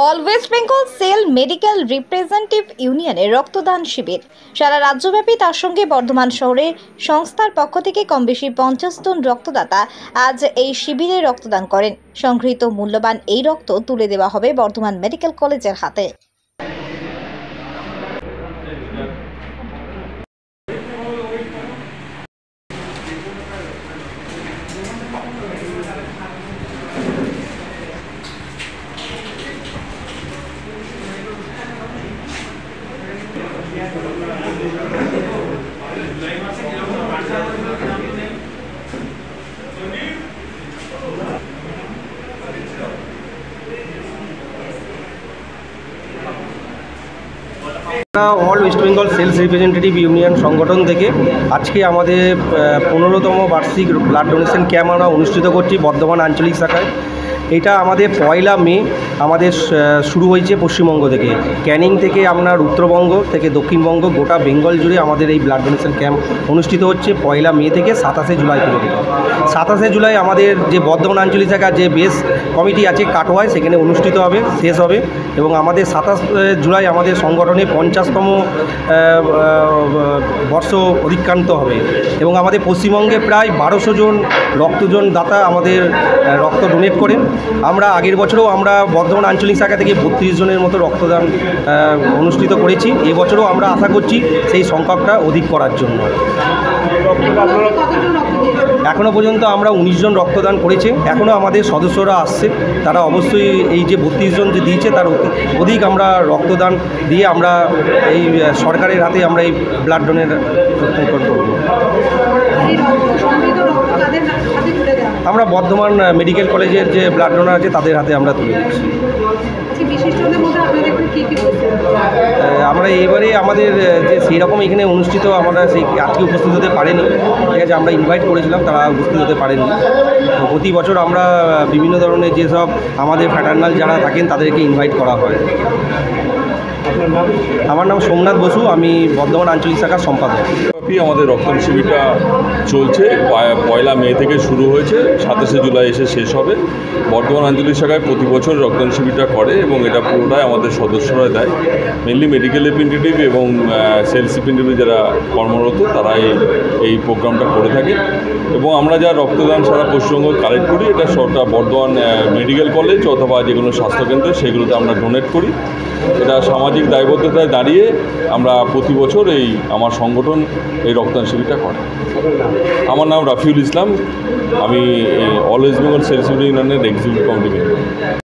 All West Bengal sale medical representative ইউনিয়নের রক্তদান শিবির সারা রাজ্যব্যাপী, তার সঙ্গে বর্ধমান শহরে সংস্থার পক্ষ থেকে কম বেশি 50 জন রক্তদাতা আজ এই শিবিরে রক্তদান করেন। সংগৃহীত মূল্যবান এই রক্ত তুলে দেওয়া হবে বর্ধমান মেডিকেল কলেজের হাতে। All West Bengal sales representative union সংগঠন থেকে আজকে আমাদের 15তম বার্ষিক ব্লাড ডোনেশন ক্যাম্প আমরা অনুষ্ঠিত করছি বর্ধমান আঞ্চলিক শাখায়। এটা আমাদের 1 মে আমাদের শুরু হয়েছে পশ্চিমবঙ্গ থেকে, ক্যানিং থেকে আপনার উত্তরবঙ্গ থেকে দক্ষিণবঙ্গ গোটা বেঙ্গল জুড়ে আমাদের এই ব্লাড ডোনেশন ক্যাম্প অনুষ্ঠিত হচ্ছে 1 মে থেকে 27 জুলাই পর্যন্ত। 27 জুলাই আমাদের যে বর্ধমান আঞ্চলিক শাখা যে বেস কমিটি আছে কাটোয়ায়, সেখানে অনুষ্ঠিত হবে, শেষ হবে। এবং আমাদের 27 জুলাই আমাদের সংগঠনে 50তম বর্ষ অধিক্রান্ত হবে এবং আমাদের পশ্চিমবঙ্গে প্রায় 1200 জন রক্তজন দাতা আমাদের রক্ত ডোনেট করেন। আমরা আগের বছরও আমরা বর্ধমান আঞ্চলিক শাখা থেকে 32 জনের মতো রক্তদান অনুষ্ঠিত করেছি। এবছরও আমরা আশা করছি সেই সংখ্যাটা অধিক করার জন্য। এখনও পর্যন্ত আমরা 19 জন রক্তদান করেছে, এখনও আমাদের সদস্যরা আসছে, তারা অবশ্যই এই যে 32 জন যে দিয়েছে তার অধিক আমরা রক্তদান দিয়ে আমরা এই সরকারের হাতে আমরা এই ব্লাড ডোনেট করব। আমরা বর্ধমান মেডিকেল কলেজের যে ব্লাড ডোনার আছে তাদের হাতে আমরা তুলে দিচ্ছি। আমরা এবারে আমাদের যে সেই রকম এখানে অনুষ্ঠিত আমরা সেই আজকে উপস্থিত হতে পারেনি, ঠিক আছে, আমরা ইনভাইট করেছিলাম, তারা উপস্থিত হতে পারেনি। প্রতি বছর আমরা বিভিন্ন ধরনের যেসব আমাদের ফ্যাটার্নাল যারা থাকেন তাদেরকে ইনভাইট করা হয়। আমার নাম সোমনাথ বসু, আমি বর্ধমান আঞ্চলিক শাখার সম্পাদক। আমাদের রক্তদান শিবিরটা চলছে, 1 মে থেকে শুরু হয়েছে, 27 জুলাই এসে শেষ হবে। বর্ধমান আঞ্চলিক শাখায় প্রতি বছর রক্তদান শিবিরটা করে এবং এটা পুরোটাই আমাদের সদস্যরা দেয়। মেনলি মেডিকেল রিপ্রেজেন্টেটিভ এবং সেলস রিপ্রেজেন্টেটিভ যারা কর্মরত তারা এই প্রোগ্রামটা করে থাকে। এবং আমরা যা রক্তদান সারা পশ্চিমবঙ্গ কালেক্ট করি, এটা বর্ধমান মেডিকেল কলেজ অথবা যে কোনো স্বাস্থ্যকেন্দ্রে সেগুলোতে আমরা ডোনেট করি। এটা সামাজিক দায়বদ্ধতায় দাঁড়িয়ে আমরা প্রতি বছর আমার সংগঠন এই রক্তদান শিবিরটা করে। আমার নাম রাফিউল ইসলাম, আমি অল ওয়েস্ট বেঙ্গল সেলস ইউনিয়নের এক্সিকিউটিভ কমিটি মেম্বার।